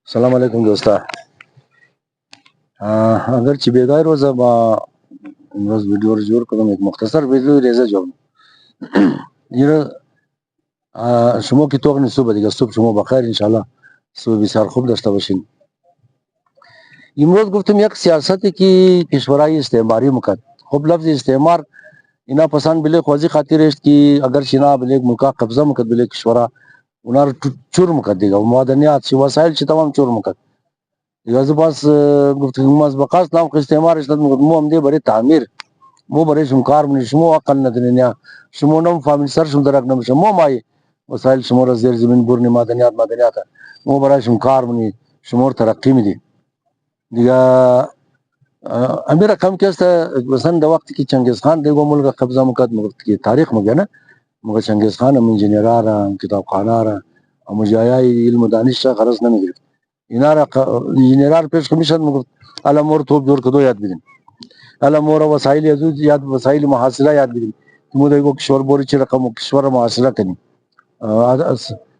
السلام علیکم دوستا. اگر چې بیدای روزه با امروز ویدیو رو جور کنم، یک مختصر ویدیو ریزه جواب یه شما که توقنی صبح دیگه صبح شما بخیر انشالله صبح بسیار خوب داشته باشین. امروز گفتم یک سیاستی که کشورهای استعماری مکد. خب لفظ استعمار اینا پسند بله خوازی خاطر است که اگر شنا بله ملکا قبضه مکد بله کشورها اونا رو چور مکد دیگه و معدنیات شی وسایل چی تمام چور مکد. از باز گفتم از بقاس نام استعمار است مو هم دی برای تعمیر مو برای شم کار منی شما عقل ندنیا شما نم فامیل سر شم درک نم شما مای وسایل شما را زیر زمین برنی معدنیات مو برای شم کار منی شما ترقی میدی دیگه. امیر رقم که است مثلا در وقتی که چنگیز خان دیگه ملک قبضه مکد مگفت که تاریخ مگه نه مگه چنگیز خان هم انجینیرا را کتابخانه را اما جایای علم و دانش را غرض نمیگرفت اینا را انجینیرار پیش کمیشن مگفت الا مور توپ جور کدو یاد بدین الا مور وسایل یاد وسایل محاصره یاد بدین مو دیگه کشور بوری چی رقم کشور محاصره کنی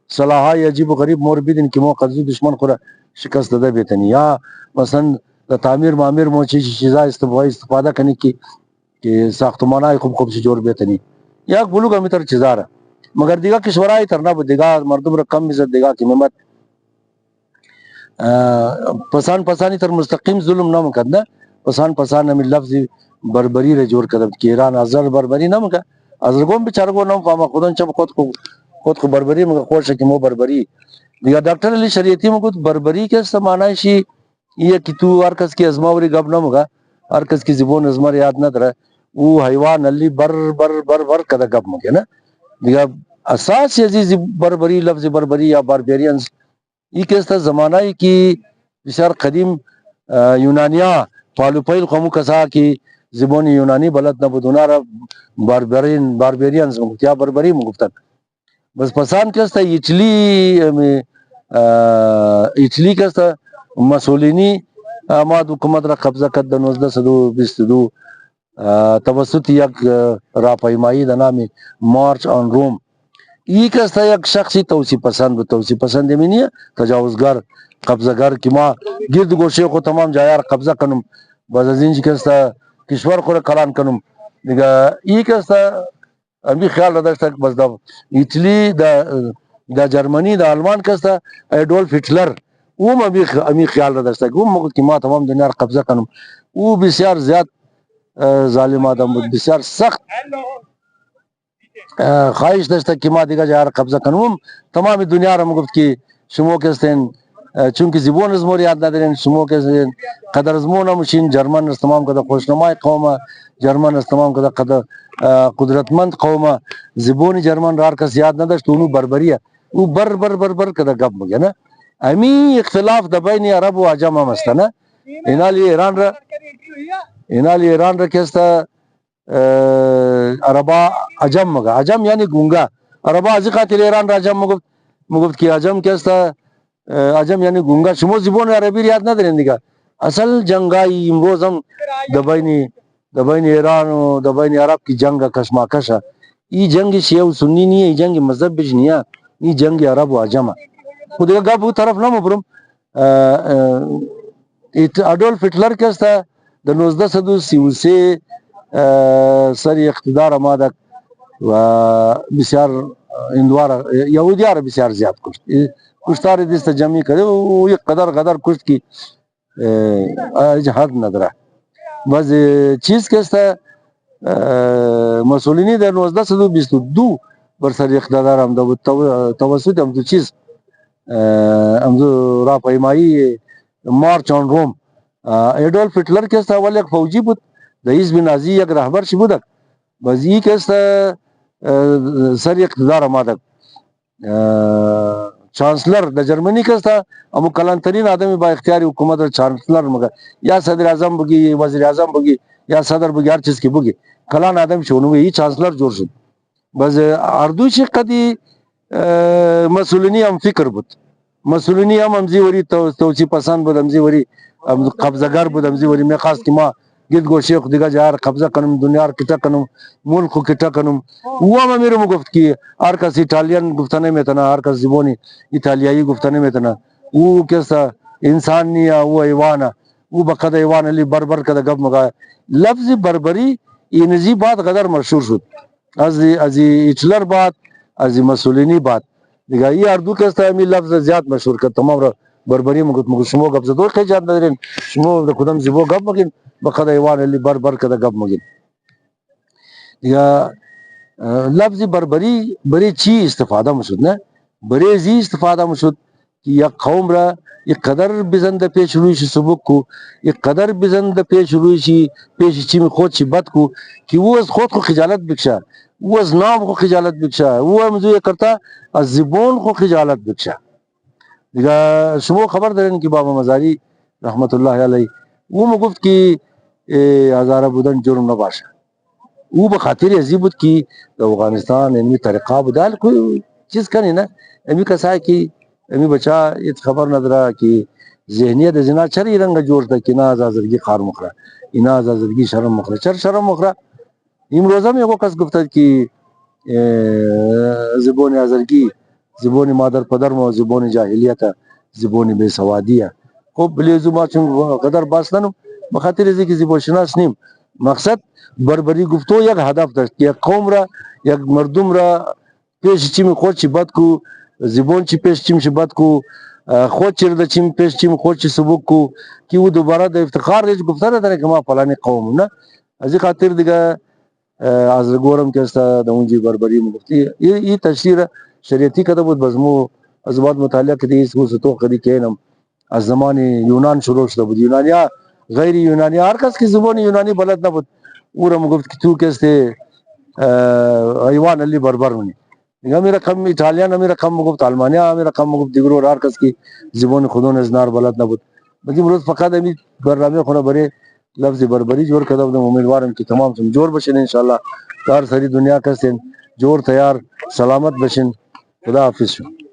صلاحای عجیب و غریب مور بدین که مو قرض دشمن خورا شکست داده بیتنی یا مثلا تعمیر معمیر مو چیزا استفاده کنی که ساختمانای خوب سے جوړ بیتنی یا بلوغ می تر چیزاره مگر دیگه کشورای تر نه دیگه مردم را کم عزت دیگه کی نعمت پسانی تر مستقیم ظلم نہ کرنا پسان ہمیں لفظ بربری رے جوڑ کر کہ ایران ازر بربری نہ مکا ازرگوم بیچارہ کو نہ فاما خودن چب خود کو بربری مگا خوش کہ مو بربری دیگه ڈاکٹر علی شریعتی مگو بربری کے سمانہ شی یہ کہ تو ہر کس کی ازماوری گب نہ مگا ہر کس کی زبون ازمر یاد نہ درا وہ حیوان علی بر بر بر بر کدا گب مگے نا دیگه اساس عزیز بربری لفظ بربری یا باربیرینز یہ کیستا زمانہ کی بسیار قدیم یونانیا پالوپیل قومو کسا کی زبون یونانی بلد نبودونا را باربیرینز مگفت یا بربری مگفتن بس پسان کیستا ایٹلی کیستا مسولینی آماد حکومت را قبضہ کد 1922 توسط یک راپیمایی دا نامی مارچ آن روم یہ کستا یک شخصی توسیع پسند منی تجاوزگر قبضہ گر کہ ما گرد گوشے کو تمام جایار قبضہ کنم بس از اینج کستا کشور کو کلان کنم دیگه یہ کستا امی خیال رداشتا بس دا ایٹلی دا جرمنی دا آلمان کستا ایڈولف ہٹلر وہ امی خیال رداشتا وہ مگد کہ ما تمام دنیا قبضہ کنم وہ بسیار زیاد ظالم آدم بود بسیار سخت خواہش داشتا کہ ما دیگه جایار قبضہ کنم تمام دنیا را مگفت کہ شما کستین چونکہ زبون از مور یاد ندارین شما کستین قدر از مور نموشین جرمن از تمام کده خوشنمای قوم جرمن از تمام کده قدرتمند قوم زبون جرمن رار کس یاد نداشت اونو بربریه او بر بر بر بر کده گب مگه نه امی اختلاف دا بین عرب و عجم هم است نه اینالی ایران را کستا عربا عجم مگا عجم یعنی گونگا عربا ازی خاطر ایران را عجم مگفت کہ عجم کستا عجم یعنی گونگا شما زبون عربی یاد ندارین دیگه اصل جنگای امروز هم دبین ایران و دبین عرب کی جنگ کشمکش ہے یہ جنگ شیعہ و سنی نہیں ہے یہ جنگ مذہب بج نہیں ہے یہ جنگ عرب و عجم ہے خود گپ طرف نہ مبرم اڈولف ہٹلر کستا د 1933 سر اقتدار آمادک و بسیار اندوار یهودیار بسیار زیاد کشتار دیست جمعی کرده و یک قدر غدر کشت کی حد نداره بس چیز کستا مسولینی در 1922 بر سر اقتدار هم توسط هم دو چیز هم دو راپیمایی مارچ آن روم ایڈولف ہٹلر کستا اول یک فوجی بود د حزب نازی یک رهبر شی بودک بس یہ کستا سر اقتدار آمادک چانسلر د جرمنی کستا امو کلانترین آدمی با اختیاری حکومت چانسلر مگر یا صدر اعظم بگی وزیر اعظم بگی یا صدر بگی ہر چیز کی بگی کلان آدم شونو یہ چانسلر جوړ شد بس اردو شی قدی مسولینی هم فکر بود مسولینی هم امزی وری توسیع پسند بود امزی وری قبضگر بود امزی وری میں خواست کہ ما گرد گوشے خود دیگه جار قبضہ کنم دنیا کتا کنم ملک کتا کنم وہ ہم میرے مگفت کی ہر کس ایٹالین گفتنے میں تنا ہر کس زبونی ایتالیایی گفتنے میں تنا او کیسا انسان نیا او حیوانا او بقد حیوان علی بربر کده گپ مگا لفظ بربری اینجی بات قدر مشهور شد از هیتلر بات از مسولینی بات دیگه ای اردو کستا می لفظ زیاد مشهور کرد تمام را بربری مگو شما گپ زدو خیلی جاد ندارین شما کدام زیبو گپ مگین بقد حیوان علی بربر کده گپ مگین یا لفظ بربری بری چی استفاده مشد نه بری زی استفاده مشد که یک قوم را یک قدر بزنده پیش رویش سبک کو یک قدر بزنده پیش رویش پیش چیم خود چی بد کو که او از خود خو خجالت بکشه او از نام خو خجالت بکشه او همزو کرتا از زبون خو خجالت بکشه دیگه شما خبر دارین که بابا مزاری رحمت الله علیه او مگفت که هزاره بودن جرم نباشه او به خاطر ازی بود که در افغانستان امی طریقه بودال کوئی چیز کنی نه امی کسای که امی بچا ایت خبر نداره که ذهنیت ازینا چری رنگ جوړ تا که نه از آزرگی خار مخره اینا از آزرگی شرم مخره چر شرم مخره امروز هم یکو کس گفته که زبون آزرگی زبون مادر پدر و زبون جاهلیت زبون بے سوادیه خب بلیزو ما چون قدر باس ننم بخاطر ازی که زبون شناس نیم مقصد بربری گفتو یک هدف داشت یک قوم را یک مردم را پیش چیم خود چی بد کو زبون چی پیش چیم چی بد کو خود چی رده چیم پیش چیم خود چی سبک کو که او دوباره د افتخار ریش گفته نداره که ما فلانی قوم نه ازی خاطر دیگه از گورم که است د اونجی بربری مگفتی این تشریح شریعتی کده بود بزمو از بعد مطالعه کدی اس کو ستو کدی کینم از زمان یونان شروع شده بود یونانیا غیر یونانی هر کس کی زبان یونانی بلد نبود او را مگفت که تو کسته حیوان علی بربر منی دیگه میرا کم ایتالیان میرا کم مگفت آلمانیا میرا کم مگفت دیگر هر کس کی زبان خودون از نار بلد نبود بلکه امروز فقط امی برنامه خونه بره لفظ بربری جوړ کړه د امیدوارم چې تمام سم جوړ بشین ان شاء الله کار سری دنیا کسین جوړ تیار سلامت بشین خدا حافظ